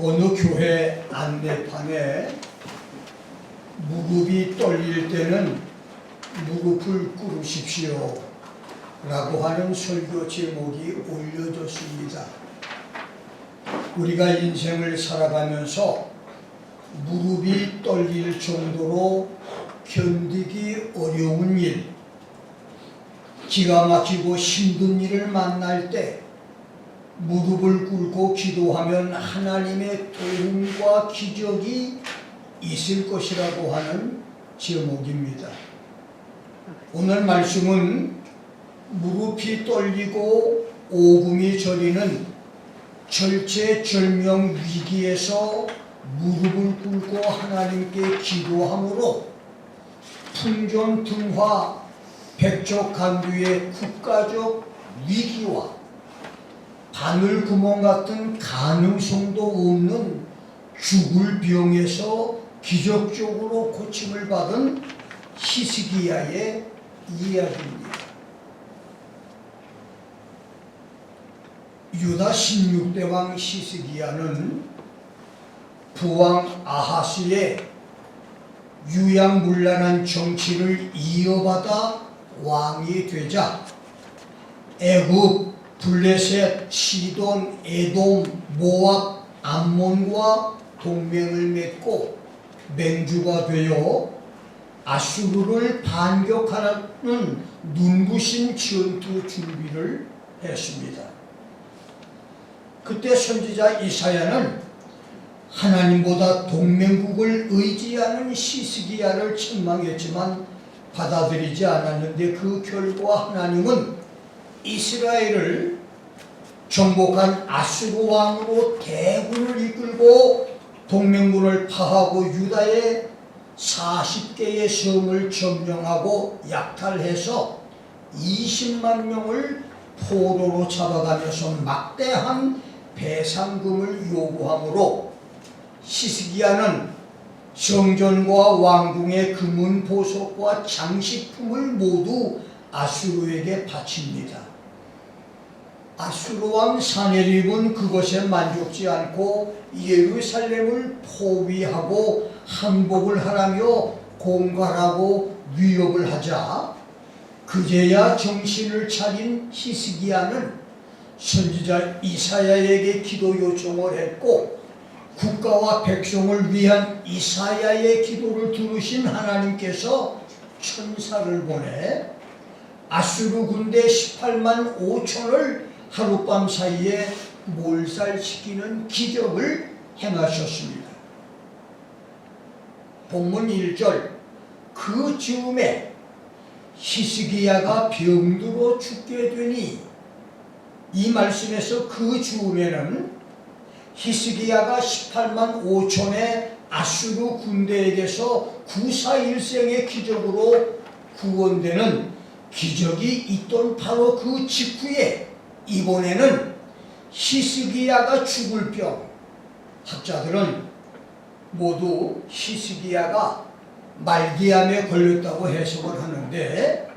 어느 교회 안내판에 무릎이 떨릴 때는 무릎을 꿇으십시오 라고 하는 설교 제목이 올려졌습니다. 우리가 인생을 살아가면서 무릎이 떨릴 정도로 견디기 어려운 일, 기가 막히고 힘든 일을 만날 때 무릎을 꿇고 기도하면 하나님의 도움과 기적이 있을 것이라고 하는 제목입니다. 오늘 말씀은 무릎이 떨리고 오금이 저리는 절체절명 위기에서 무릎을 꿇고 하나님께 기도함으로 풍전등화 백척간두의 국가적 위기와 바늘구멍 같은 가능성도 없는 죽을 병에서 기적적으로 고침을 받은 히스기야의 이야기입니다. 유다 16대 왕 히스기야는 부왕 아하스의 유양문란한 정치를 이어받아 왕이 되자 애굽, 블레셋, 시돈, 에돔, 모압, 암몬과 동맹을 맺고 맹주가 되어 아수르를 반격하는 눈부신 전투 준비를 했습니다. 그때 선지자 이사야는 하나님보다 동맹국을 의지하는 히스기야를 책망했지만 받아들이지 않았는데 그 결과 하나님은 이스라엘을 정복한 아수르 왕으로 대군을 이끌고 동맹군을 파하고 유다의 40개의 성을 점령하고 약탈해서 20만 명을 포로로 잡아가면서 막대한 배상금을 요구하므로 히스기야는 성전과 왕궁의 금은 보석과 장식품을 모두 아수르에게 바칩니다. 아수르 왕 사네립은 그것에 만족지 않고 예루살렘을 포위하고 항복을 하라며 공갈하고 위협을 하자 그제야 정신을 차린 히스기야는 선지자 이사야에게 기도 요청을 했고 국가와 백성을 위한 이사야의 기도를 들으신 하나님께서 천사를 보내 아수르 군대 18만 5천을 하룻밤 사이에 몰살시키는 기적을 행하셨습니다. 본문 1절 그 즈음에 히스기야가 병들어 죽게 되니 이 말씀에서 그 즈음에는 히스기야가 18만 5천의 아수르 군대에게서 구사일생의 기적으로 구원되는 기적이 있던 바로 그 직후에 이번에는 히스기야가 죽을 병, 학자들은 모두 히스기야가 말기암에 걸렸다고 해석을 하는데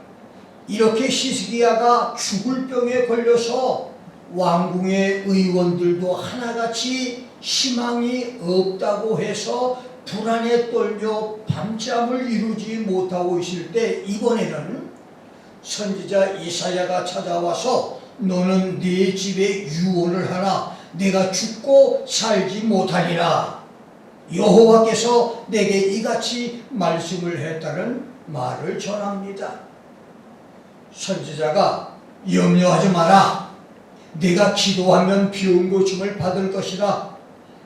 이렇게 히스기야가 죽을 병에 걸려서 왕궁의 의원들도 하나같이 희망이 없다고 해서 불안에 떨며 밤잠을 이루지 못하고 있을 때 이번에는 선지자 이사야가 찾아와서 너는 네 집에 유언을 하라. 내가 죽고 살지 못하리라. 여호와께서 내게 이같이 말씀을 했다는 말을 전합니다. 선지자가 염려하지 마라. 내가 기도하면 병 고침을 받을 것이라.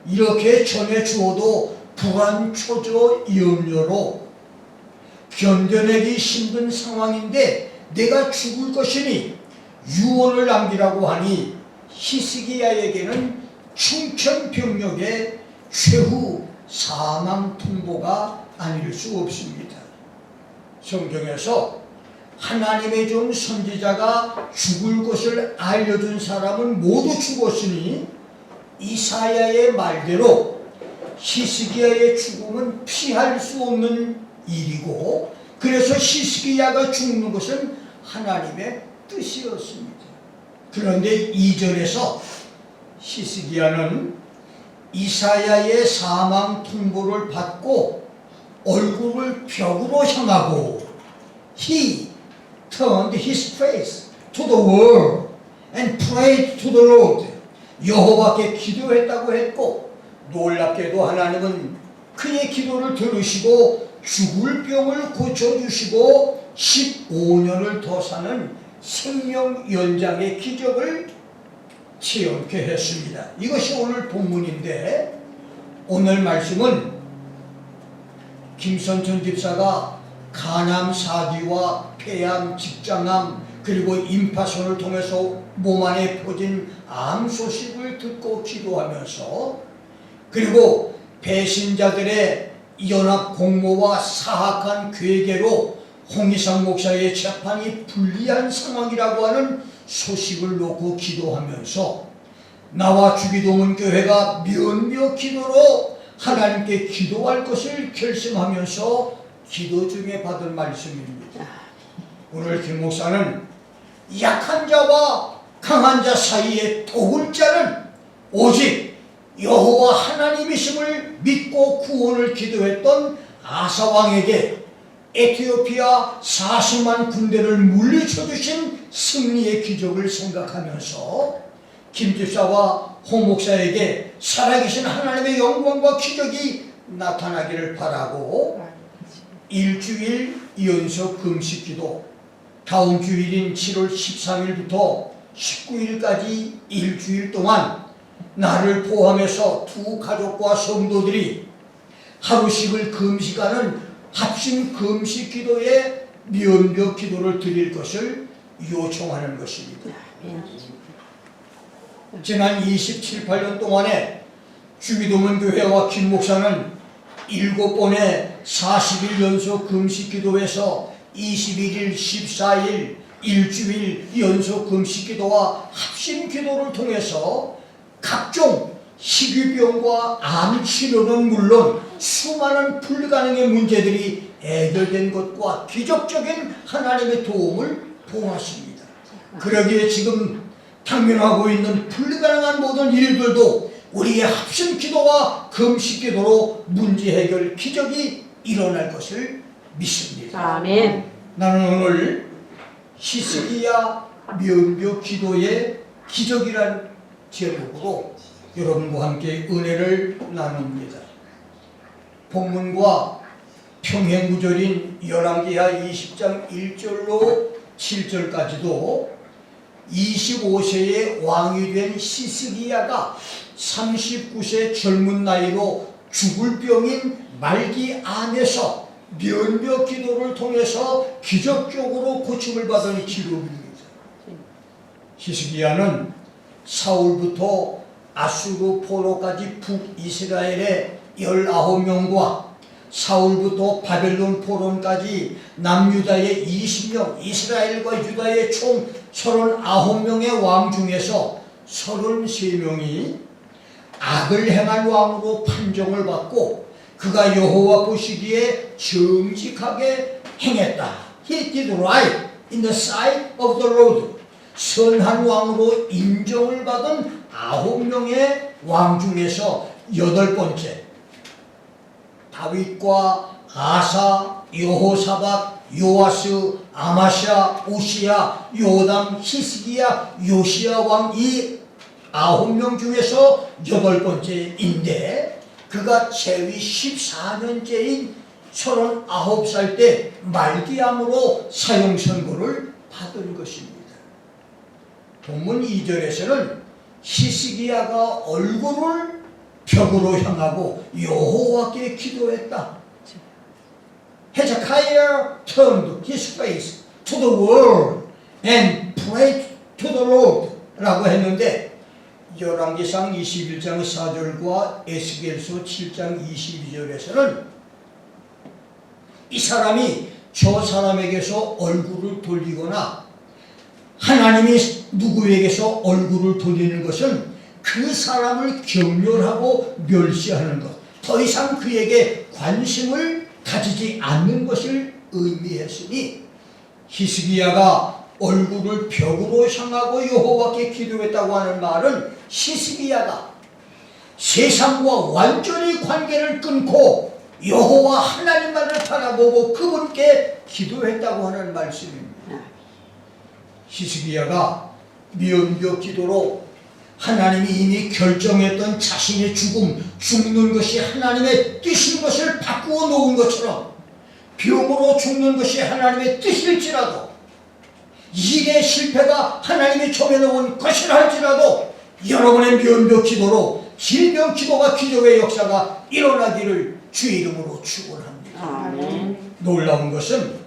이렇게 전해 주어도 불안초조 염려로 견뎌내기 힘든 상황인데 내가 죽을 것이니 유언을 남기라고 하니 히스기야에게는 충천병력의 최후 사망 통보가 아닐 수 없습니다. 성경에서 하나님의 종 선지자가 죽을 것을 알려준 사람은 모두 죽었으니 이사야의 말대로 히스기야의 죽음은 피할 수 없는 일이고 그래서 히스기야가 죽는 것은 하나님의 뜻이었습니다. 그런데 2절에서 히스기야는 이사야의 사망 통보를 받고 얼굴을 벽으로 향하고 He turned his face to the wall and prayed to the Lord. 여호와께 기도했다고 했고 놀랍게도 하나님은 그의 기도를 들으시고 죽을 병을 고쳐주시고 15년을 더 사는 생명 연장의 기적을 체험케 했습니다. 이것이 오늘 본문인데 오늘 말씀은 김선천 집사가 간암 사기와 폐암, 직장암 그리고 임파선을 통해서 몸 안에 퍼진 암 소식을 듣고 기도하면서 그리고 배신자들의 연합 공모와 사악한 괴계로 홍희상 목사의 재판이 불리한 상황이라고 하는 소식을 놓고 기도하면서 나와 주기도문 교회가 면며 기도로 하나님께 기도할 것을 결심하면서 기도 중에 받은 말씀입니다. 오늘 김 목사는 약한 자와 강한 자 사이에 도울 자는 오직 여호와 하나님이심을 믿고 구원을 기도했던 아사 왕에게 에티오피아 40만 군대를 물리쳐 주신 승리의 기적을 생각하면서 김 집사와 홍 목사에게 살아계신 하나님의 영광과 기적이 나타나기를 바라고 일주일 연속 금식기도 다음 주일인 7월 13일부터 19일까지 일주일 동안 나를 포함해서 두 가족과 성도들이 하루씩을 금식하는 합심 금식 기도에 면벽 기도를 드릴 것을 요청하는 것입니다. 지난 27, 8년 동안에 주기도문 교회와 김 목사는 7번의 40일 연속 금식 기도에서 21일, 14일, 일주일 연속 금식 기도와 합심 기도를 통해서 각종 희귀병과 암 치료는 물론 수많은 불가능의 문제들이 해결된 것과 기적적인 하나님의 도움을 보았습니다. 그러기에 지금 당면하고 있는 불가능한 모든 일들도 우리의 합심 기도와 금식 기도로 문제 해결 기적이 일어날 것을 믿습니다. 아멘. 나는 오늘 히스기야 면벽 기도의 기적이란 제목으로 여러분과 함께 은혜를 나눕니다. 본문과 평행구절인 열왕기하 20장 1절로 7절까지도 25세의 왕이 된 히스기야가 39세 젊은 나이로 죽을 병인 말기 암에서 면벽 기도를 통해서 기적적으로 고침을 받은 기록입니다. 히스기야는 사울부터 아수르 포로까지 북이스라엘의 19명과 사울부터 바벨론 포로까지 남유다의 20명, 이스라엘과 유다의 총 39명의 왕 중에서 33명이 악을 행한 왕으로 판정을 받고 그가 여호와 보시기에 정직하게 행했다. He did right in the sight of the Lord. 선한 왕으로 인정을 받은 9명의 왕 중에서 8번째 다윗과 아사, 여호사밧, 요아스, 아마샤, 우시야, 요담, 히스기야, 요시야 왕 이 9명 중에서 8번째인데 그가 재위 14년째인 39살 때 말기암으로 사형 선고를 받은 것입니다. 본문 2절에서는 히스기야가 얼굴을 벽으로 향하고 여호와께 기도했다. Hezekiah turned his face to the wall and prayed to the Lord 라고 했는데 열왕기상 21장 4절과 에스겔서 7장 22절에서는 이 사람이 저 사람에게서 얼굴을 돌리거나 하나님이 누구에게서 얼굴을 돌리는 것은 그 사람을 경멸하고 멸시하는 것, 더 이상 그에게 관심을 가지지 않는 것을 의미했으니 히스기야가 얼굴을 벽으로 향하고 여호와께 기도했다고 하는 말은 히스기야가 세상과 완전히 관계를 끊고 여호와 하나님만을 바라보고 그분께 기도했다고 하는 말씀입니다. 히스기야가 미언벽 기도로 하나님이 이미 결정했던 자신의 죽는 것이 하나님의 뜻인 것을 바꾸어 놓은 것처럼 병으로 죽는 것이 하나님의 뜻일지라도 일의 실패가 하나님이 정해놓은 것이라 할지라도 여러분의 면벽 기도로 질병 기도가 기적의 역사가 일어나기를 주의 이름으로 축원합니다. 아멘. 놀라운 것은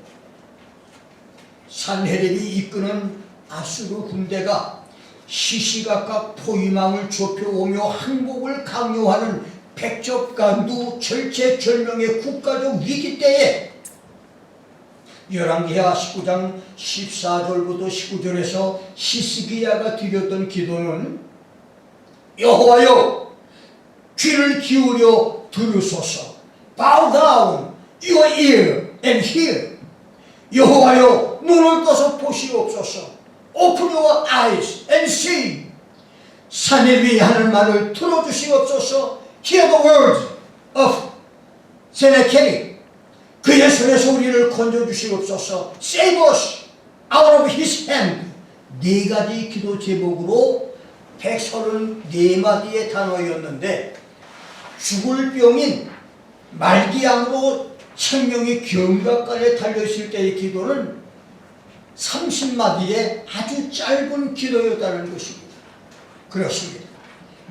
산헤립이 이끄는 아수르 군대가 시시각각 포위망을 좁혀오며 항복을 강요하는 백접간두 절체절명의 국가적 위기 때에 열왕기하 19장 14절부터 19절에서 히스기야가 드렸던 기도는 여호와여 귀를 기울여 들으소서. Bow down your ear and hear. 여호와여 눈을 떠서 보시옵소서. Open your eyes and see. 산에 위에 하는 말을 들어주시옵소서. Hear the words of Sennacherib. 그의 손에서 우리를 건져주시옵소서. Save us out of his hand. 네 가지 기도 제목으로 134마디의 단어였는데 죽을 병인 말기암으로 생명이 경각간에 달려있을 때의 기도는 30마디의 아주 짧은 기도였다는 것입니다. 그렇습니다.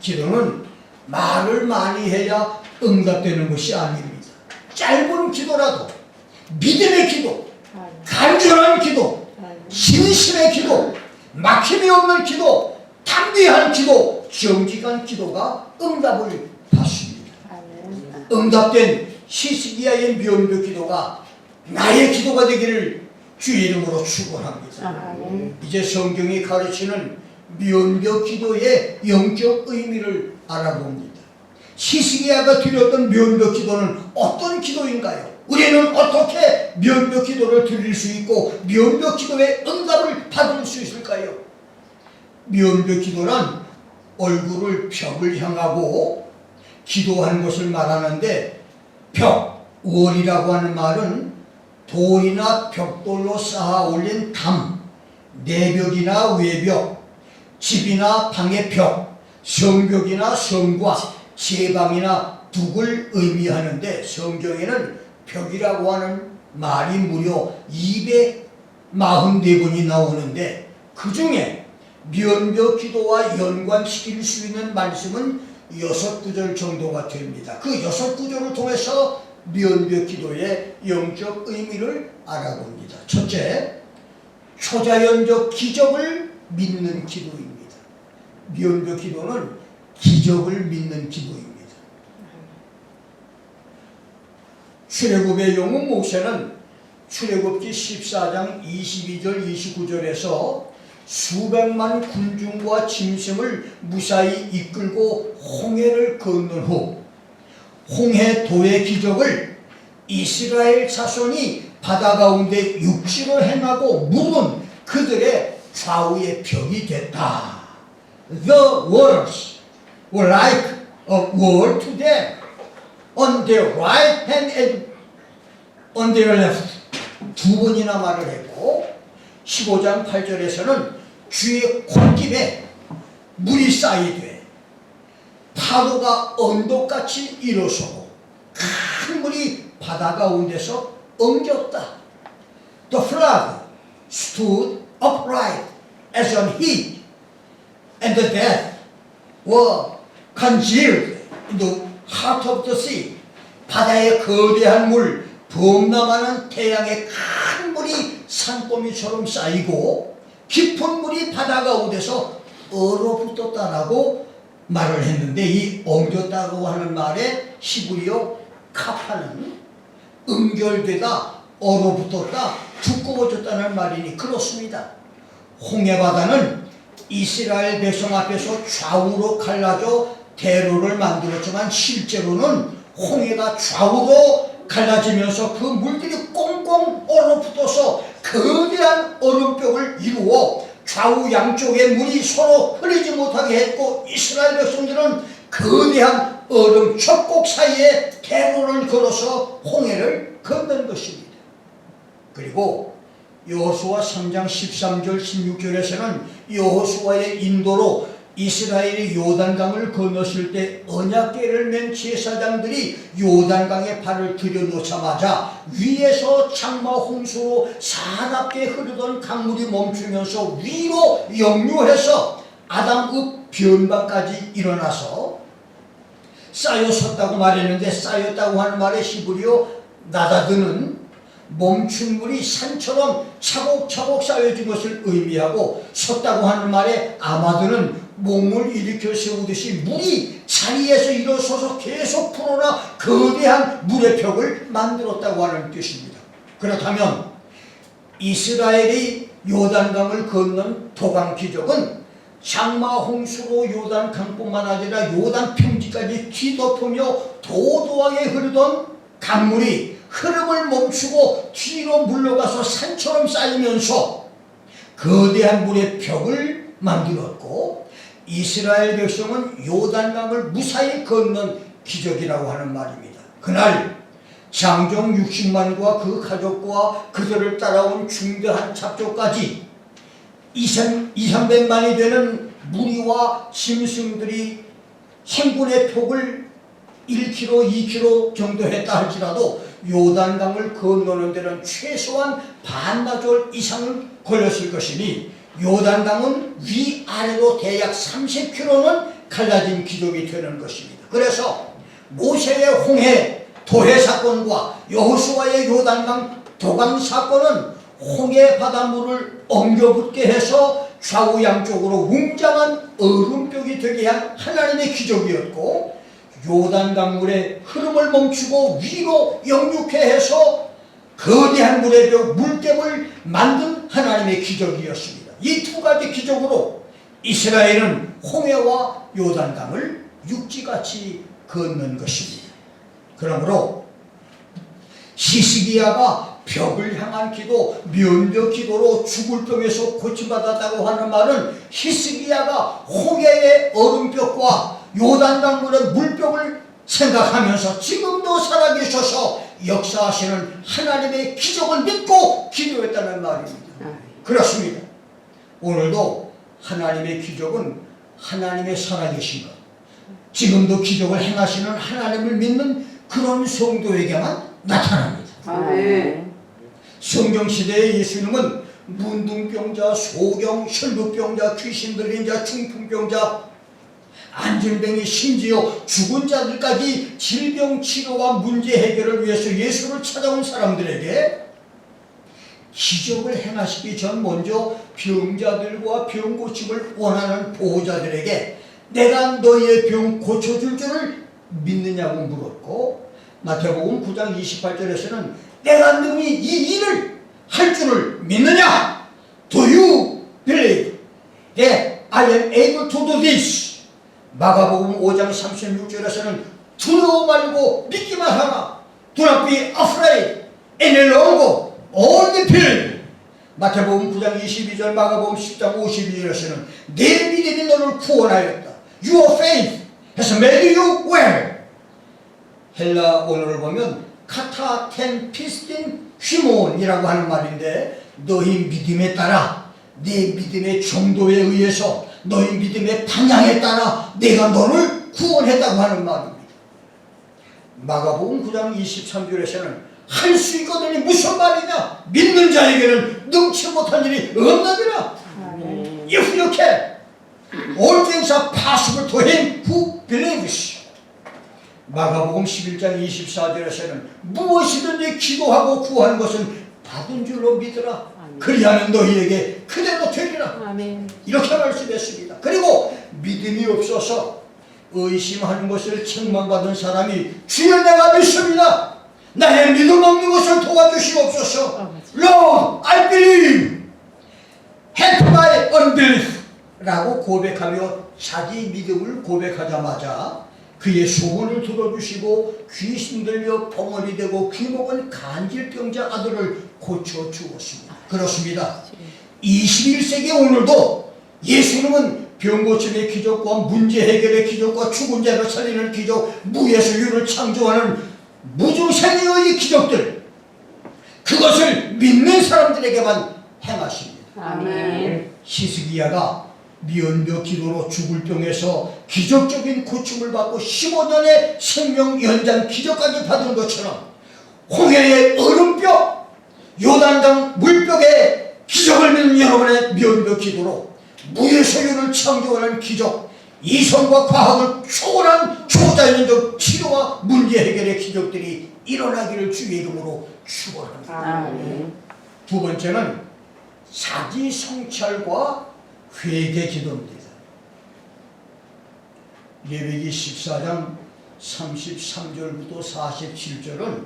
기도는 말을 많이 해야 응답되는 것이 아닙니다. 짧은 기도라도 믿음의 기도, 간절한 기도, 진실의 기도, 막힘이 없는 기도, 담대한 기도, 정직한 기도가 응답을 받습니다. 응답된 히스기야의 면벽 기도가 나의 기도가 되기를 주의 이름으로 축원합니다. 이제 성경이 가르치는 면벽 기도의 영적 의미를 알아봅니다. 히스기야가 드렸던 면벽 기도는 어떤 기도인가요? 우리는 어떻게 면벽 기도를 드릴 수 있고 면벽 기도의 응답을 받을 수 있을까요? 면벽 기도란 얼굴을 벽을 향하고 기도하는 것을 말하는데 벽, 월이라고 하는 말은 돌이나 벽돌로 쌓아 올린 담, 내벽이나 외벽, 집이나 방의 벽, 성벽이나 성과, 제방이나 둑을 의미하는데 성경에는 벽이라고 하는 말이 무려 244번이 나오는데 그 중에 면벽 기도와 연관시킬 수 있는 말씀은 6구절 정도가 됩니다. 그 6구절을 통해서 면벽 기도의 영적 의미를 알아봅니다. 첫째, 초자연적 기적을 믿는 기도입니다. 면벽 기도는 기적을 믿는 기도입니다. 출애굽의 영웅 모세는 출애굽기 14장 22절 29절에서 수백만 군중과 짐승을 무사히 이끌고 홍해를 건넌 후 홍해도의 기적을 이스라엘 자손이 바다 가운데 육지로 행하고 물은 그들의 좌우의 벽이 됐다. The waters were like a wall to them on their right hand and on their left. 두 번이나 말을 했고 15장 8절에서는 주의 콧김에 물이 쌓이되 파도가 언덕같이 일어서고 큰 물이 바다 가운데서 엉겼다. The flood stood upright as an heap, and the dead were congealed in the heart of the sea. 바다의 거대한 물, 범람하는 태양의 큰 물이 산더미처럼 쌓이고 깊은 물이 바다 가운데서 얼어붙었다라고 말을 했는데 이 엉겼다고 하는 말에 히브리어 카파는 응결되다, 얼어붙었다, 두꺼워졌다는 말이니 그렇습니다. 홍해바다는 이스라엘 백성 앞에서 좌우로 갈라져 대로를 만들었지만 실제로는 홍해가 좌우로 갈라지면서 그 물들이 꽁꽁 얼어붙어서 거대한 얼음벽을 이루어 좌우 양쪽의 물이 서로 흐르지 못하게 했고 이스라엘 백성들은 거대한 얼음 협곡 사이에 대로를 걸어서 홍해를 건넌 것입니다. 그리고 여호수아 3장 13절 16절에서는 여호수아의 인도로 이스라엘이 요단강을 건넜을 때 언약궤를 맨 제사장들이 요단강에 발을 들여놓자마자 위에서 장마 홍수로 사납게 흐르던 강물이 멈추면서 위로 역류해서 아담읍 변방까지 일어나서 쌓여섰다고 말했는데, 쌓였다고 하는 말의 히브리어 나다드는 멈춘 물이 산처럼 차곡차곡 쌓여진 것을 의미하고, 섰다고 하는 말의 아마드는 몸을 일으켜 세우듯이 물이 자리에서 일어서서 계속 풀어나 거대한 물의 벽을 만들었다고 하는 뜻입니다. 그렇다면 이스라엘이 요단강을 건넌 도강 기적은 장마 홍수로 요단강뿐만 아니라 요단 평지까지 뒤덮으며 도도하게 흐르던 강물이 흐름을 멈추고 뒤로 물러가서 산처럼 쌓이면서 거대한 물의 벽을 만들었고, 이스라엘 백성은 요단강을 무사히 건넌 기적이라고 하는 말입니다. 그날 장정 60만과 그 가족과 그들을 따라온 중대한 잡족까지 200~300만이 되는 무리와 짐승들이 행군의 폭을 1km, 2km 정도 했다 할지라도 요단강을 건너는 데는 최소한 반나절 이상은 걸렸을 것이니, 요단강은 위아래로 대략 30km는 갈라진 기록이 되는 것입니다. 그래서 모세의 홍해 도해 사건과 여호수아의 요단강 도강 사건은 홍해 바닷물을 엉겨붙게 해서 좌우 양쪽으로 웅장한 얼음벽이 되게 한 하나님의 기적이었고, 요단강물의 흐름을 멈추고 위로 역류케 해서 거대한 물의 벽 물댐을 만든 하나님의 기적이었습니다. 이 두 가지 기적으로 이스라엘은 홍해와 요단강을 육지같이 건넌 것입니다. 그러므로 히스기야가 벽을 향한 기도, 면역 기도로 죽을 병에서 고침받았다고 하는 말은 히스기야가 홍해의 얼음벽과 요단강물의 물벽을 생각하면서 지금도 살아계셔서 역사하시는 하나님의 기적을 믿고 기도했다는 말입니다. 그렇습니다. 오늘도 하나님의 기적은 하나님의 살아계신 것, 지금도 기적을 행하시는 하나님을 믿는 그런 성도에게만 나타납니다. 아멘. 성경시대의 예수님은 문둥병자, 소경, 혈루병자, 귀신 들린 자, 중풍병자, 안질병이, 심지어 죽은 자들까지 질병 치료와 문제 해결을 위해서 예수를 찾아온 사람들에게 기적을 행하시기 전 먼저 병자들과 병 고침을 원하는 보호자들에게 내가 너희의 병 고쳐줄 줄을 믿느냐고 물었고, 마태복음 9장 28절에서는 내가 능히 이 일을 할 줄을 믿느냐? Do you believe that I am able to do this? 마가복음 5장 36절에서는 두려워 말고 믿기만 하라. Do not be afraid any longer. Only believe. 마태복음 9장 22절, 마가복음 10장 52절에서는 내 믿음이 너를 구원하였다. Your faith has made you well. 헬라 언어를 보면 카타 텐 피스틴 휘몬이라고 하는 말인데, 너희 믿음에 따라, 내 믿음의 정도에 의해서, 너희 믿음의 방향에 따라 내가 너를 구원했다고 하는 말입니다. 마가복음 9장 23절에서는 할 수 있거든이 무슨 말이냐? 믿는 자에게는 능치 못한 일이 없느니라. If you can, all things are possible to him who believes. 마가복음 11장 24절에서는 무엇이든지 기도하고 구하는 것은 받은 줄로 믿으라. 그리하면 너희에게 그대로 되리라. 아멘. 이렇게 말씀했습니다. 그리고 믿음이 없어서 의심하는 것을 책망받은 사람이 주여 내가 믿습니다. 나의 믿음 없는 것을 도와주시옵소서. Lord, I believe. Help my unbelief. 라고 고백하며 자기 믿음을 고백하자마자 그의 소원을 들어주시고 귀신 들려 벙어리 되고 귀목은 간질병자 아들을 고쳐주었습니다. 그렇습니다. 21세기 오늘도 예수님은 병 고침의 기적과 문제 해결의 기적과 죽은 자를 살리는 기적, 무에서 유를 창조하는 무중생의 기적들, 그것을 믿는 사람들에게만 행하십니다. 아멘. 히스기야가 미연벽 기도로 죽을 병에서 기적적인 고침을 받고 15년의 생명 연장 기적까지 받은 것처럼 홍해의 얼음벽, 요단강 물벽에 기적을 믿는 여러분의 미연벽 기도로 무의 소유를 창조하는 기적, 이성과 과학을 초월한 초자연적 치료와 문제 해결의 기적들이 일어나기를 주의 이름으로 축원합니다. 아멘. 두 번째는 자기 성찰과 회개 기도입니다. 레위기 14장 33절부터 47절은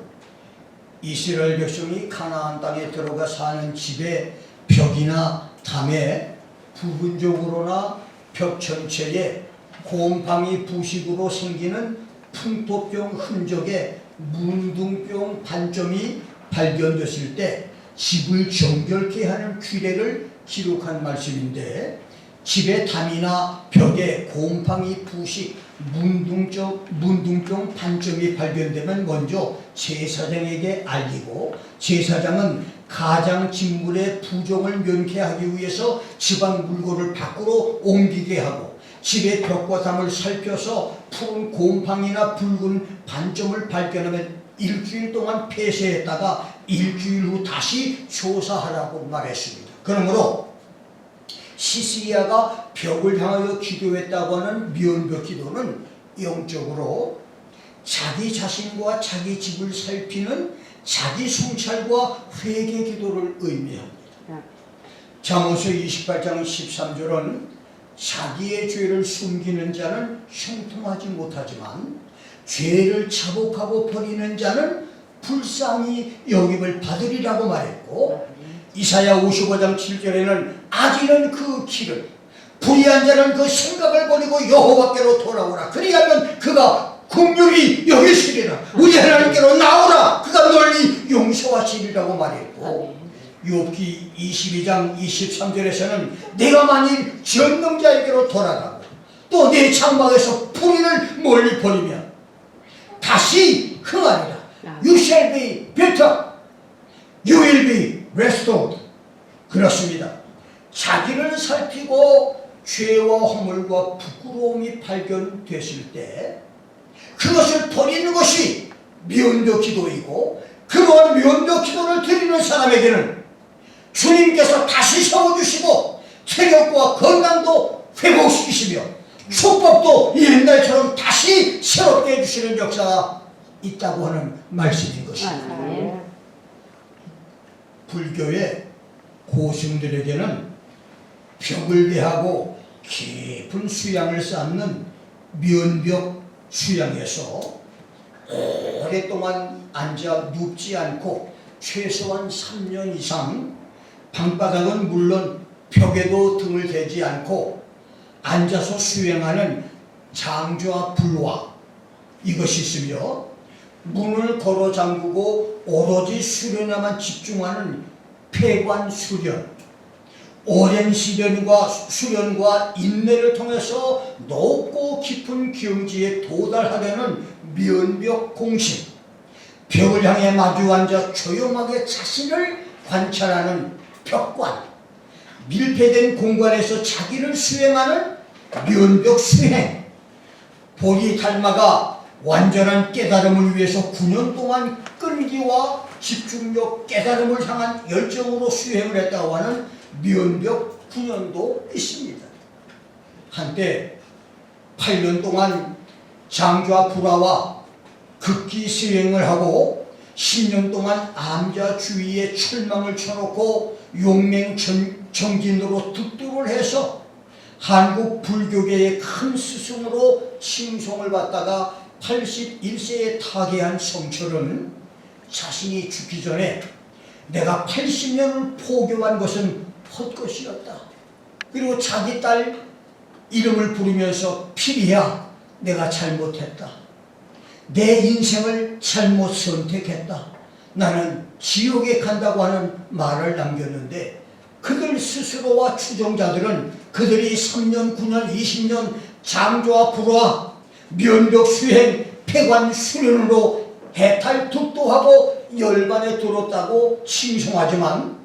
이스라엘 백성이 가나안 땅에 들어가 사는 집의 벽이나 담에 부분적으로나 벽 전체에 곰팡이 부식으로 생기는 풍토병 흔적에 문둥병 반점이 발견됐을 때 집을 정결케 하는 규례를 기록한 말씀인데, 집의 담이나 벽에 곰팡이 부식, 문둥병 반점이 발견되면 먼저 제사장에게 알리고, 제사장은 가장 직물의 부종을 면케하기 위해서 집안 물건을 밖으로 옮기게 하고, 집의 벽과 담을 살펴서 푸른 곰팡이나 붉은 반점을 발견하면 일주일 동안 폐쇄했다가 일주일 후 다시 조사하라고 말했습니다. 그러므로 히스기야가 벽을 향하여 기도했다고 하는 미연벽 기도는 영적으로 자기 자신과 자기 집을 살피는 자기 성찰과 회개 기도를 의미합니다. 잠언서 28장 13절은 자기의 죄를 숨기는 자는 형통하지 못하지만 죄를 자복하고 버리는 자는 불쌍히 여김을 받으리라고 말했고, 이사야 55장 7절에는 악인은 그 길을, 불의한 자는 그 생각을 버리고 여호와께로 돌아오라. 그리하면 그가 긍휼히 여기시리라. 우리 하나님께로 나오라. 그가 널리 용서하시리라고 말했고, 욥기 22장 23절에서는 내가 만일 전능자에게로 돌아가고 또 내 장막에서 불의를 멀리 버리면 다시 흥하리라. You shall be better. You will be restored. 그렇습니다. 자기를 살피고 죄와 허물과 부끄러움이 발견됐을 때 그것을 버리는 것이 미연벽 기도이고, 그러한 미연벽 기도를 드리는 사람에게는 주님께서 다시 세워주시고 체력과 건강도 회복시키시며 축복도 옛날처럼 다시 새롭게 해주시는 역사가 있다고 하는 말씀인 것입니다. 불교의 고승들에게는 벽을 대하고 깊은 수양을 쌓는 미연벽 수양에서 오랫동안 앉아 눕지 않고 최소한 3년 이상, 방바닥은 물론 벽에도 등을 대지 않고 앉아서 수행하는 장좌 불화, 이것이 있으며 문을 걸어 잠그고 오로지 수련에만 집중하는 폐관 수련, 오랜 수련과 인내를 통해서 높고 깊은 경지에 도달하려는 미연벽 공심, 벽을 향해 마주 앉아 조용하게 자신을 관찰하는 벽관, 밀폐된 공간에서 자기를 수행하는 미연벽 수행, 보리 달마가 완전한 깨달음을 위해서 9년 동안 끈기와 집중력, 깨달음을 향한 열정으로 수행을 했다고 하는 미연벽 9년도 있습니다. 한때 8년 동안 장좌 불화와 극기 수행을 하고 10년 동안 암자 주위에 철망을 쳐놓고 용맹정진으로 득도를 해서 한국 불교계의 큰 스승으로 칭송을 받다가 81세에 타계한 성철은 자신이 죽기 전에 내가 80년을 포교한 것은 헛것이었다. 그리고 자기 딸 이름을 부르면서 피리야, 내가 잘못했다. 내 인생을 잘못 선택했다. 나는 지옥에 간다고 하는 말을 남겼는데 그들 스스로와 추종자들은 그들이 3년, 9년, 20년 장조와 불화, 면벽 수행, 폐관 수련으로 해탈 득도하고 열반에 들었다고 칭송하지만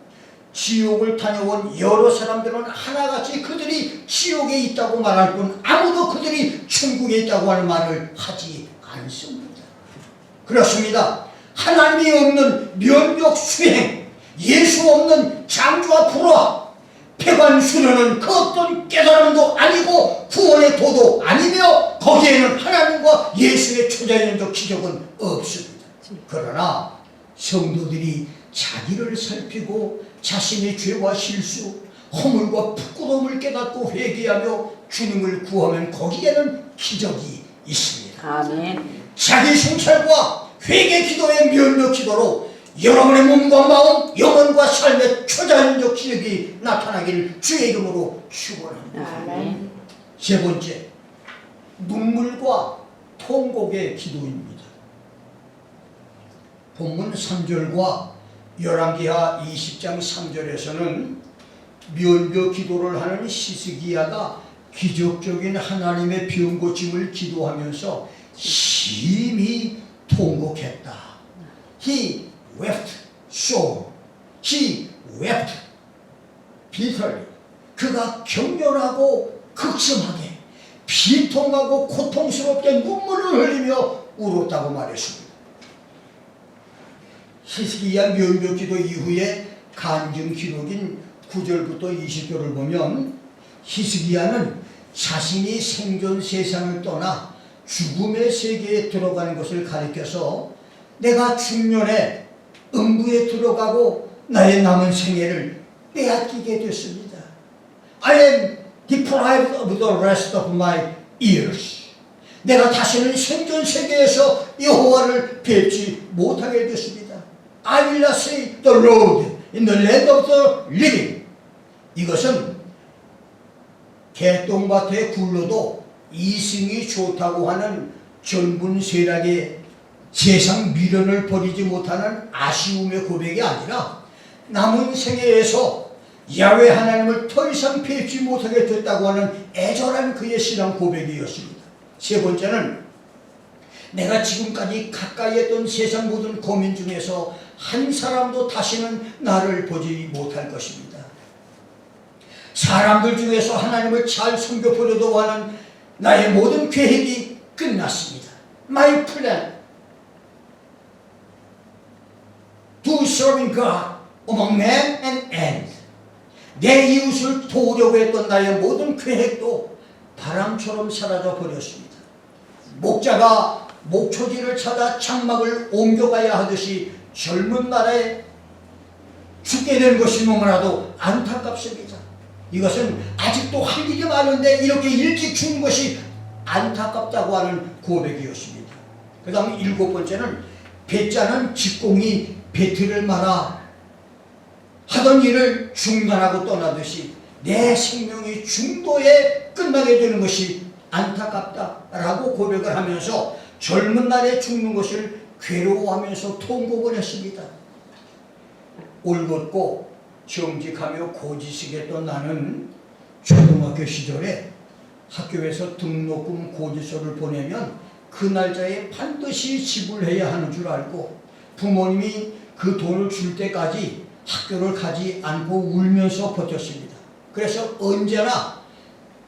지옥을 다녀온 여러 사람들은 하나같이 그들이 지옥에 있다고 말할 뿐 아무도 그들이 천국에 있다고 하는 말을 하지 않습니다. 그렇습니다. 하나님이 없는 면벽 수행, 예수 없는 장조와 불화, 폐관 수련은 그 어떤 깨달음도 아니고 구원의 도도 아니며 거기에는 하나님과 예수의 초자연적 기적은 없습니다. 그러나 성도들이 자기를 살피고 자신의 죄와 실수, 허물과 부끄러움을 깨닫고 회개하며 주님을 구하면 거기에는 기적이 있습니다. 아멘. 자기 성찰과 회개 기도의 면역 기도로 여러분의 몸과 마음, 영혼과 삶의 초자연적 기적이 나타나기를 주의 이름으로 축원합니다. 아멘. 세 번째, 눈물과 통곡의 기도입니다. 본문 3절과 열왕기하 20장 3절에서는 면벽 기도를 하는 히스기야가 기적적인 하나님의 병 고침을 기도하면서 심히 통곡했다. He wept sore. He wept bitterly. 그가 격렬하고 극심하게 비통하고 고통스럽게 눈물을 흘리며 울었다고 말했습니다. 히스기야 면벽 기도 이후에 간증 기록인 9절부터 20절을 보면 히스기야는 자신이 생전 세상을 떠나 죽음의 세계에 들어가는 것을 가리켜서 내가 중년에 음부에 들어가고 나의 남은 생애를 빼앗기게 됐습니다. I am deprived of the rest of my years. 내가 다시는 생전 세계에서 여호와를 뵙지 못하게 됐습니다. I will not see the Lord in the land of the living. 이것은 개똥밭에 굴러도 이승이 좋다고 하는 젊은 세락의 세상 미련을 버리지 못하는 아쉬움의 고백이 아니라 남은 생애에서 야훼 하나님을 더 이상 뵙지 못하게 됐다고 하는 애절한 그의 신앙 고백이었습니다. 세 번째는 내가 지금까지 가까이 했던 세상 모든 고민 중에서 한 사람도 다시는 나를 보지 못할 것입니다. 사람들 중에서 하나님을 잘 섬겨보려고 하는 나의 모든 계획이 끝났습니다. My plan to serving God among men and end. 내 이웃을 도우려고 했던 나의 모든 계획도 바람처럼 사라져 버렸습니다. 목자가 목초지를 찾아 장막을 옮겨가야 하듯이 젊은 날에 죽게 된 것이 너무나도 안타깝습니다. 이것은 아직도 할 일이 많은데 이렇게 일찍 죽는 것이 안타깝다고 하는 고백이었습니다. 그 다음 7번째는 배짜는 직공이 배틀을 말아 하던 일을 중단하고 떠나듯이 내 생명이 중도에 끝나게 되는 것이 안타깝다라고 고백을 하면서 젊은 날에 죽는 것을 괴로워하면서 통곡을 했습니다. 올곧고 정직하며 고지식했던 나는 초등학교 시절에 학교에서 등록금 고지서를 보내면 그 날짜에 반드시 지불해야 하는 줄 알고 부모님이 그 돈을 줄 때까지 학교를 가지 않고 울면서 버텼습니다. 그래서 언제나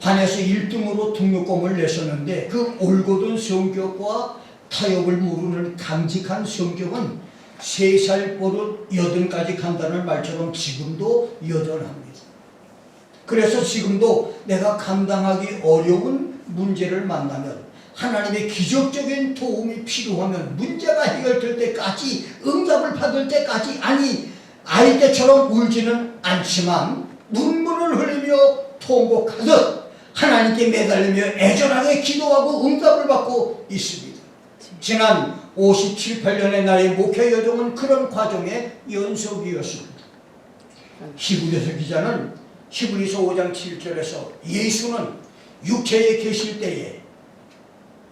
반에서 1등으로 등록금을 냈었는데 그 올곧은 성격과 타협을 모르는 강직한 성격은 3살 버릇 8까지 간다는 말처럼 지금도 여전합니다. 그래서 지금도 내가 감당하기 어려운 문제를 만나면 하나님의 기적적인 도움이 필요하면 문제가 해결될 때까지 응답을 받을 때까지 아니 아이 때처럼 울지는 않지만 눈물을 흘리며 통곡하듯 하나님께 매달리며 애절하게 기도하고 응답을 받고 있습니다. 지난 57, 8년의 나의 목회 여정은 그런 과정의 연속이었습니다. 히브리서 기자는 히브리서 5장 7절에서 예수는 육체에 계실 때에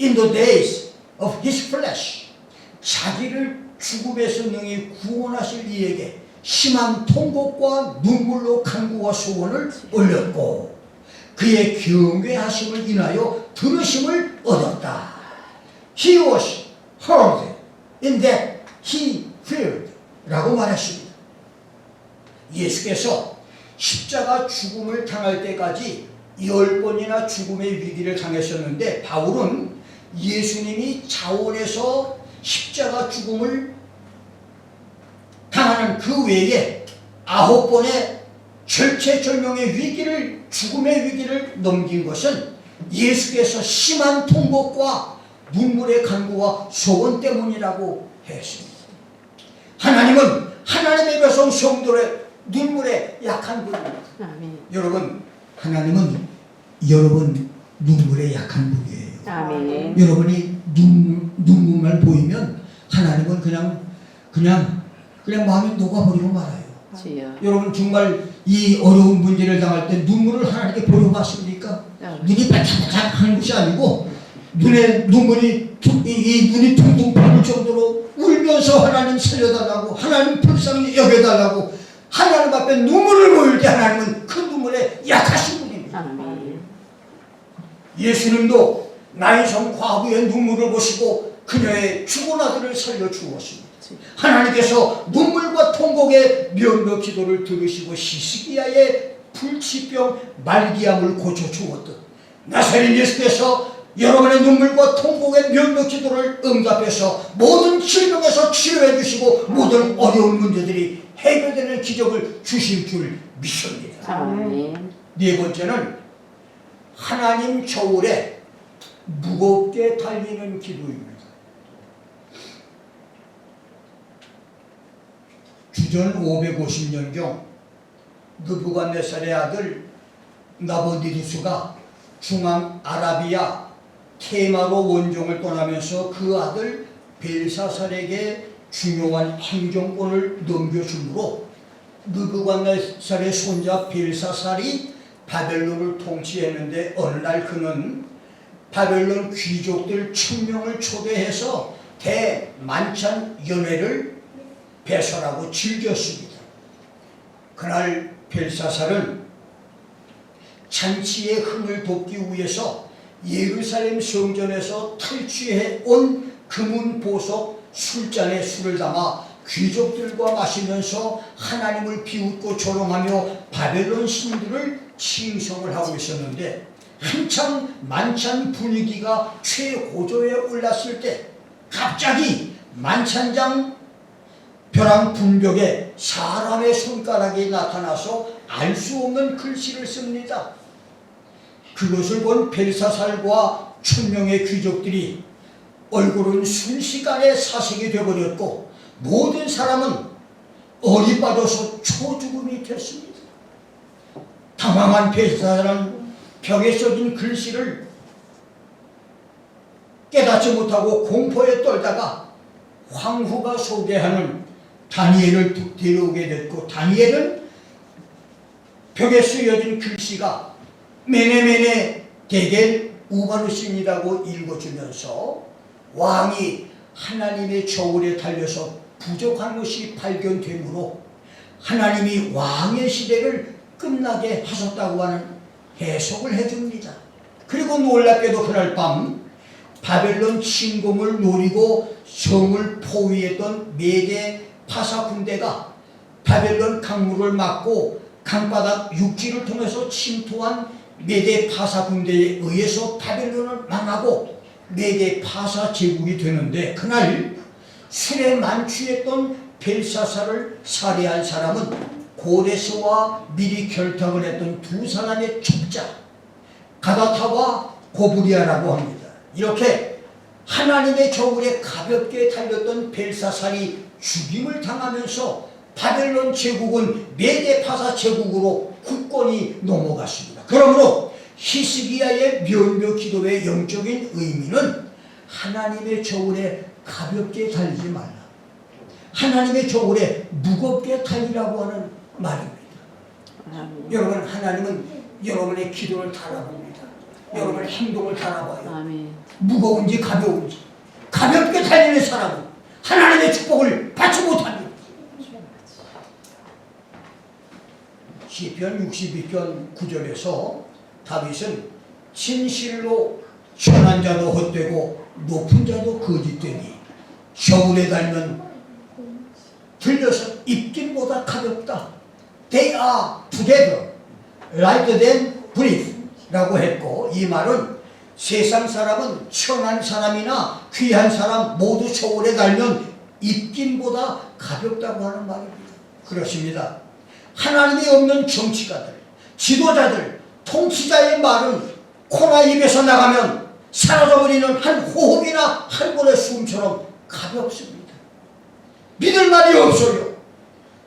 In the days of his flesh 자기를 죽음에서 능히 구원하실 이에게 심한 통곡과 눈물로 간구와 소원을 올렸고 그의 경외하심을 인하여 들으심을 얻었다. He was heard in that he feared 라고 말했습니다. 예수께서 십자가 죽음을 당할 때까지 10번이나 죽음의 위기를 당했었는데 바울은 예수님이 자원해서 십자가 죽음을 당하는 그 외에 9번의 절체절명의 위기를, 죽음의 위기를 넘긴 것은 예수께서 심한 통곡과 눈물의 간구와 소원 때문이라고 했습니다. 하나님은 하나님의 백성 성도의 눈물에 약한 분입니다. 여러분, 하나님은 여러분 눈물에 약한 분이에요. 아멘. 여러분이 눈물만 보이면 하나님은 그냥 마음이 녹아버리고 말아요. 주여. 여러분 정말 이 어려운 문제를 당할 때 눈물을 하나님께 보려고 하십니까? 눈이 반짝반짝 하는 것이 아니고 눈에 눈물이 이 눈이 퉁퉁 부을 정도로 울면서 하나님 살려달라고, 하나님 불쌍히 여겨달라고 하나님 앞에 눈물을 보일 때 하나님은 그 눈물에 약하신 분입니다. 아멘. 예수님도 나인성 과부의 눈물을 보시고 그녀의 죽은 아들을 살려 주었습니다. 하나님께서 눈물과 통곡의 면도 기도를 들으시고 히스기야의 불치병 말기암을 고쳐주었듯 나사렛 예수께서 여러분의 눈물과 통곡의 면도 기도를 응답해서 모든 질병에서 치료해 주시고 모든 어려운 문제들이 해결되는 기적을 주실 줄 믿습니다. 아멘. 네 번째는 하나님 저울에 무겁게 달리는 기도입니다. 주전 550년경 느부갓네살의 아들 나보디누스가 중앙 아라비아 테마로 원종을 떠나면서 그 아들 벨사살에게 중요한 행정권을 넘겨주므로 느부갓네살의 손자 벨사살이 바벨론을 통치했는데 어느 날 그는 바벨론 귀족들 1000명을 초대해서 대만찬 연회를 배설하고 즐겼습니다. 그날 벨사살은 잔치의 흥을 돕기 위해서 예루살렘 성전에서 탈취해 온 금은 보석 술잔에 술을 담아 귀족들과 마시면서 하나님을 비웃고 조롱하며 바벨론 신들을 칭송을 하고 있었는데 한참 만찬 분위기가 최고조에 올랐을 때 갑자기 만찬장 벼랑 분벽에 사람의 손가락이 나타나서 알 수 없는 글씨를 씁니다. 그것을 본 벨사살과 1000명의 귀족들이 얼굴은 순식간에 사색이 되어버렸고 모든 사람은 얼이 빠져서 초죽음이 됐습니다. 당황한 벨사살은 벽에 써진 글씨를 깨닫지 못하고 공포에 떨다가 황후가 소개하는 다니엘을 데려오게 됐고 다니엘은 벽에 쓰여진 글씨가 메네메네 데겔 우바르신이라고 읽어주면서 왕이 하나님의 저울에 달려서 부족한 것이 발견되므로 하나님이 왕의 시대를 끝나게 하셨다고 하는 해석을 해줍니다. 그리고 놀랍게도 그날 밤 바벨론 침공을 노리고 성을 포위했던 메대 파사 군대가 바벨론 강물을 막고 강바닥 육지를 통해서 침투한 메대 파사 군대에 의해서 바벨론을 망하고 메대 파사 제국이 되는데 그날 술에 만취했던 벨사살을 살해한 사람은 고레스와 미리 결탁을 했던 두 사람의 첩자 가다타와 고브리아라고 합니다. 이렇게 하나님의 저울에 가볍게 달렸던 벨사살이 죽임을 당하면서 바벨론 제국은 메데파사 제국으로 굳건히 넘어갔습니다. 그러므로 히스기야의 면묘 기도의 영적인 의미는 하나님의 저울에 가볍게 달리지 말라, 하나님의 저울에 무겁게 달리라고 하는 말입니다. 여러분, 하나님은 여러분의 기도를 달아봅니다. 여러분의 행동을 달아봐요. 아멘. 무거운지 가벼운지 가볍게 달리는 사람은 하나님의 축복을 받지 못합니다. 시편 62편 9절에서 다윗은 진실로 천한 자도 헛되고 높은 자도 거짓되니 겨울에 달면 들려서 입김보다 가볍다. They are together lighter than breath 라고 했고, 이 말은 세상 사람은 천한 사람이나 귀한 사람 모두 저울에 달면 입김보다 가볍다고 하는 말입니다. 그렇습니다. 하나님이 없는 정치가들, 지도자들, 통치자의 말은 코나 입에서 나가면 사라져버리는 한 호흡이나 한 번의 숨처럼 가볍습니다. 믿을 말이 없어요.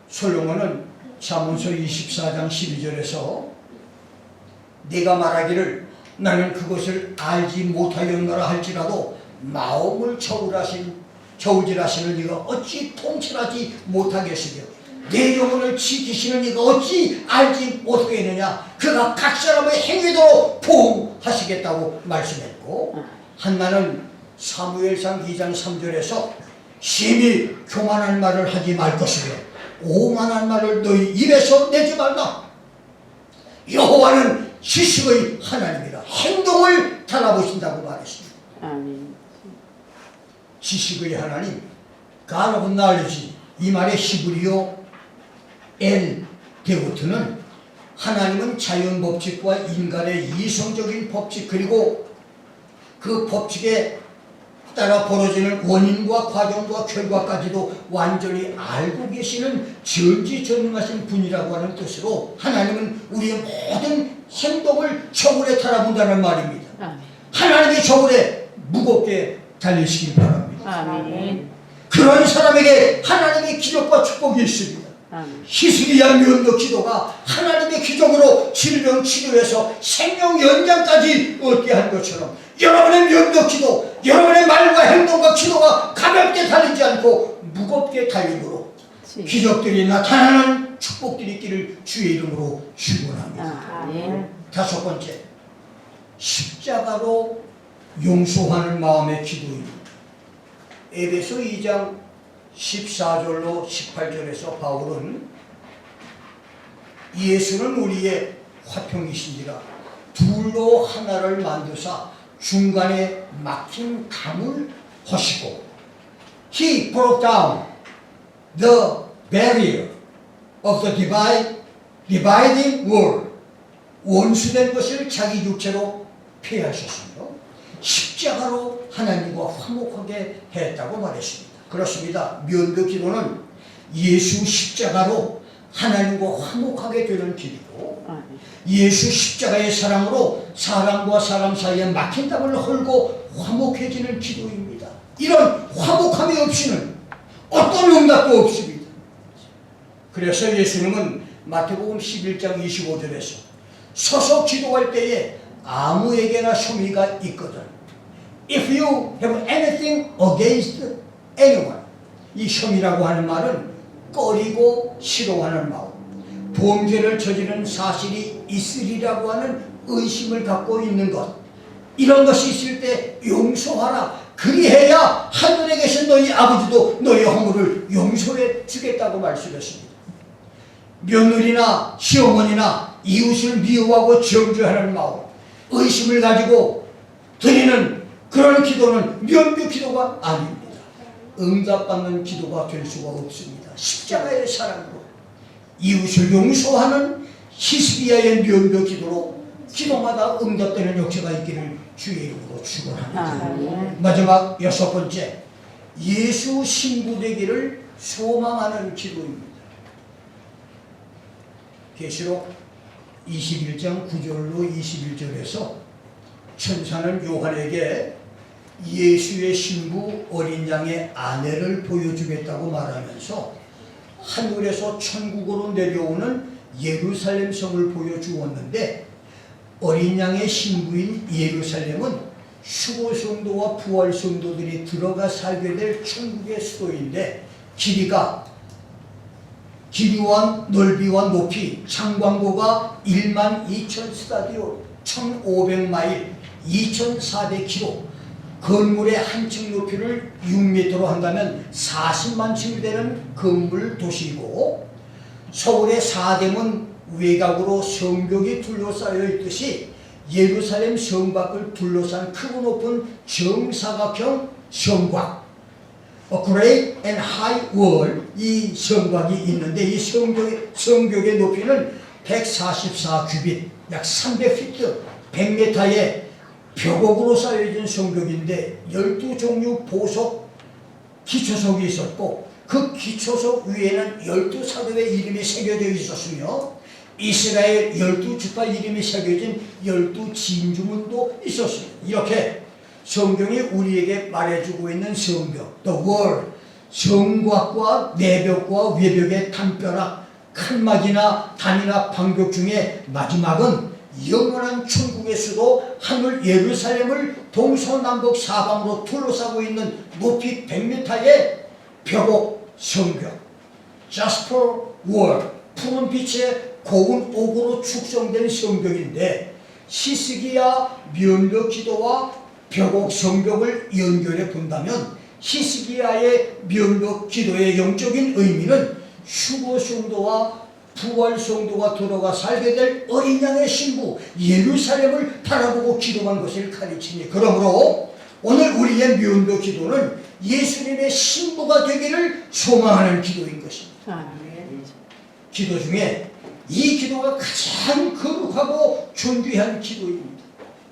솔로몬은 잠언서 24장 12절에서 네가 말하기를 나는 그것을 알지 못하였노라 할지라도 마음을 저울질하시는 네가 어찌 통치하지 못하겠으며 내 영혼을 지키시는 이가 어찌 알지 못하겠느냐. 그가 각 사람의 행위대로 보응하시겠다고 말씀했고, 한나는 사무엘상 2장 3절에서 심히 교만한 말을 하지 말 것이며 오만한 말을 너희 입에서 내지 말라. 여호와는 지식의 하나님이라 행동을 달아보신다고 말했습니다. 아멘. 지식의 하나님, God of knowledge, 이 말의 히브리어 엘 데우트는 하나님은 자연 법칙과 인간의 이성적인 법칙 그리고 그 법칙에 따라 벌어지는 원인과 과정과 결과까지도 완전히 알고 계시는 전지전능하신 분이라고 하는 뜻으로 하나님은 우리의 모든 행동을 저울에 달아본다는 말입니다. 아멘. 하나님의 저울에 무겁게 달리시길 바랍니다. 아멘. 그런 사람에게 하나님의 기적과 축복이 있습니다. 아멘. 히스기야 면도 기도가 하나님의 기적으로 질병 치료해서 생명 연장까지 얻게 한 것처럼 여러분의 면도 기도, 여러분의 말과 행동과 기도가 가볍게 달리지 않고 무겁게 달림으로 기적들이 나타나는 축복들이 있기를 주의 이름으로 축원합니다. 아멘. 다섯 번째, 십자가로 용서하는 마음의 기도입니다. 에베소 2장 14절로 18절에서 바울은 예수는 우리의 화평이신지라 둘로 하나를 만드사 중간에 막힌 담을 허시고 He broke down the barrier of the dividing wall. 원수된 것을 자기 육체로 폐하셨으며 십자가로 하나님과 화목하게 했다고 말했습니다. 그렇습니다. 면도 기도는 예수 십자가로 하나님과 화목하게 되는 길이고, 예수 십자가의 사랑으로 사람과 사람 사이에 막힌 담을 헐고 화목해지는 기도입니다. 이런 화목함이 없이는 어떤 응답도 없습니다. 그래서 예수님은 마태복음 11장 25절에서 서서 기도할 때에 아무에게나 혐의가 있거든. If you have anything against anyone. 이 혐의라고 하는 말은 꺼리고 싫어하는 마음, 범죄를 저지른 사실이 있으리라고 하는 의심을 갖고 있는 것, 이런 것이 있을 때 용서하라. 그리해야 하늘에 계신 너희 아버지도 너희 허물을 용서해 주겠다고 말씀했습니다. 며느리나 시어머니나 이웃을 미워하고 정죄하는 마음, 의심을 가지고 드리는 그런 기도는 면도 기도가 아닙니다. 응답받는 기도가 될 수가 없습니다. 십자가의 사랑으로 이웃을 용서하는 히스기야의 면도 기도로 기도마다 응답되는 역사가 있기를 주의 이름으로 축원합니다. 마지막 여섯 번째, 예수 신부 되기를 소망하는 기도입니다. 계시록 21장 9절로 21절에서 천사는 요한에게 예수의 신부 어린 양의 아내를 보여주겠다고 말하면서 하늘에서 천국으로 내려오는 예루살렘 성을 보여주었는데, 어린 양의 신부인 예루살렘은 수고 성도와 부활 성도들이 들어가 살게 될 천국의 수도인데, 길이와 넓이와 높이 장광고가 12,000 스타디오 1,500마일 2,400km, 건물의 한 층 높이를 6m로 한다면 40만 층이 되는 건물 도시이고, 서울의 4대문 외곽으로 성벽이 둘러싸여 있듯이 예루살렘 성곽을 둘러싼 크고 높은 정사각형 성곽, Great and High Wall, 이 성곽이 있는데 이 성벽의 높이는 144규빗, 약 300피트, 100m의 벽옥으로 쌓여진 성벽인데 12종류 보석 기초석이 있었고 그 기초석 위에는 12사도의 이름이 새겨져 있었으며 이스라엘 12지파 이름이 새겨진 12진주문도 있었습니다. 이렇게 성경이 우리에게 말해주고 있는 성벽, The Wall, 성곽과 내벽과 외벽의 담벼락, 칸막이나 단이나 방벽 중에 마지막은 영원한 천국의 수도 하늘 예루살렘을 동서남북 사방으로 둘러싸고 있는 높이 100m의 벽옥 성벽, 자스퍼 월, 푸른 빛의 고운 옥으로 축성된 성벽인데 히스기야 면벽 기도와 벽옥 성벽을 연결해 본다면 히스기야의 면벽 기도의 영적인 의미는 휴거 성도와 부활 성도가 들어가 살게 될 어린 양의 신부 예루살렘을 바라보고 기도한 것을 가르치니, 그러므로 오늘 우리의 면벽 기도는 예수님의 신부가 되기를 소망하는 기도인 것입니다. 기도 중에 이 기도가 가장 거룩하고 존귀한 기도입니다.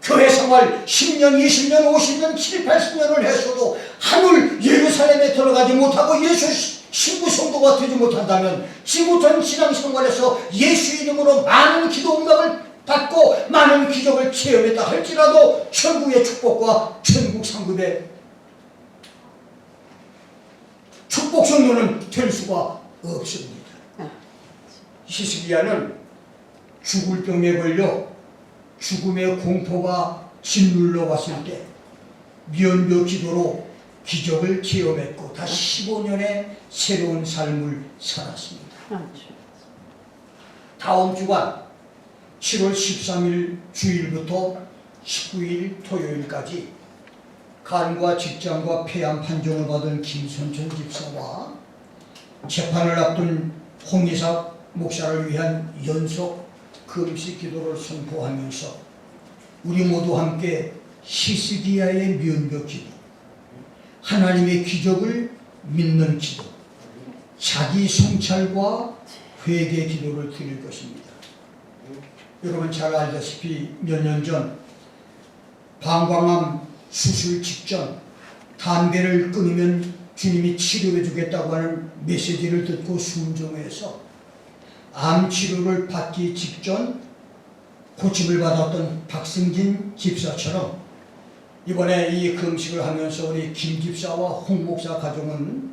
교회 생활 10년, 20년, 50년, 7, 80년을 했어도 하늘 예루살렘에 들어가지 못하고 예수 신부 성도가 되지 못한다면 지구촌 신앙생활에서 예수 이름으로 많은 기도 응답을 받고 많은 기적을 체험했다 할지라도 천국의 축복과 천국 상급의 축복 성도는 될 수가 없습니다. 히스기야는 죽을 병에 걸려 죽음의 공포가 짓눌러 왔을 때 면벽 기도로 기적을 체험했고 다시 15년의 새로운 삶을 살았습니다. 다음 주간 7월 13일 주일부터 19일 토요일까지 간과 직장과 폐암 판정을 받은 김선천 집사와 재판을 앞둔 홍이삭 목사를 위한 연속 금식 기도를 선포하면서 우리 모두 함께 히스기야의 면벽 기도, 하나님의 기적을 믿는 기도, 자기 성찰과 회개 기도를 드릴 것입니다. 여러분 잘 알다시피 몇 년 전 방광암 수술 직전 담배를 끊으면 주님이 치료해 주겠다고 하는 메시지를 듣고 순종해서 암 치료를 받기 직전 고침을 받았던 박승진 집사처럼 이번에 이 금식을 하면서 우리 김 집사와 홍 목사 가정은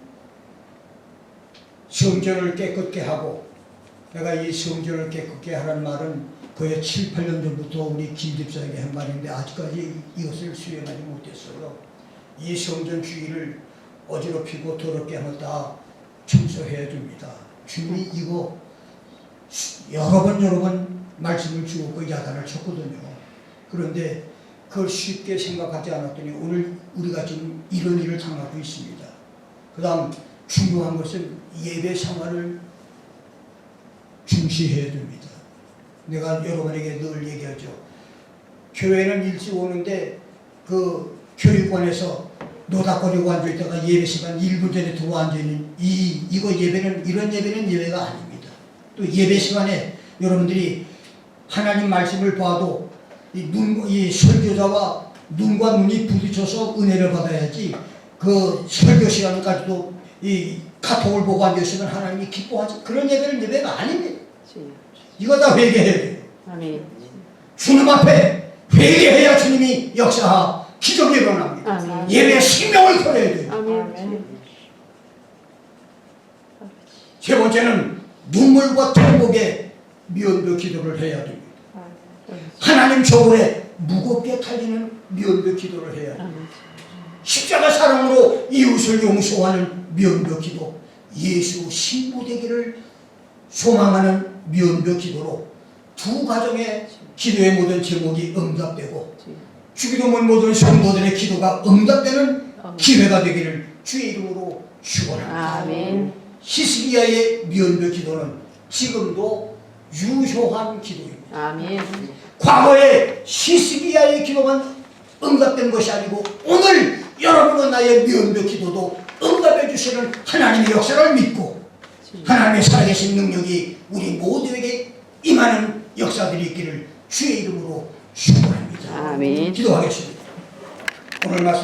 성전을 깨끗게 하고, 내가 이 성전을 깨끗게 하라는 말은 거의 7, 8년 전부터 우리 김 집사에게 한 말인데 아직까지 이것을 수행하지 못했어요. 이 성전 주위를 어지럽히고 더럽게 하면 다 청소해야 됩니다. 주님이 이거 여러 번 말씀을 주었고 야단을 쳤거든요. 그런데 그걸 쉽게 생각하지 않았더니 오늘 우리가 지금 이런 일을 당하고 있습니다. 그 다음 중요한 것은 예배 생활을 중시해야 됩니다. 내가 여러분에게 늘 얘기하죠. 교회는 일찍 오는데 그 교육관에서 노닥거리고 앉아있다가 예배 시간 1분 전에 들어와 앉아있는 이거 예배는, 이런 예배는 예배가 아닙니다. 또 예배 시간에 여러분들이 하나님 말씀을 봐도 이 설교자와 눈과 눈이 부딪혀서 은혜를 받아야지 그 설교 시간까지도 이 카톡을 보고 앉아있으면 하나님이 기뻐하지. 그런 예배는 예배가 아닙니다. 이거 다 회개해야 돼요. 주님 앞에 회개해야 주님이 역사하 기적이 일어납니다. 예배에 생명을 걸어야 돼요. 세 번째는 눈물과 통곡의 면벽 기도를 해야 됩니다. 하나님 저울에 무겁게 달리는 면벽 기도를 해야 됩니다. 십자가 사랑으로 이웃을 용서하는 면벽 기도, 예수 신부 되기를 소망하는 면벽 기도로 두 가정의 기도의 모든 제목이 응답되고 주기도문 모든 성도들의 기도가 응답되는 기회가 되기를 주의 이름으로 축원합니다. 히스기야의 면벽 기도는 지금도 유효한 기도입니다. 아멘. 과거에 히스기야의 기도만 응답된 것이 아니고 오늘 여러분과 나의 면도 기도도 응답해 주시는 하나님의 역사를 믿고 하나님의 살아계신 능력이 우리 모두에게 임하는 역사들이 있기를 주의 이름으로 축원합니다. 아멘. 기도하겠습니다. 오늘 말씀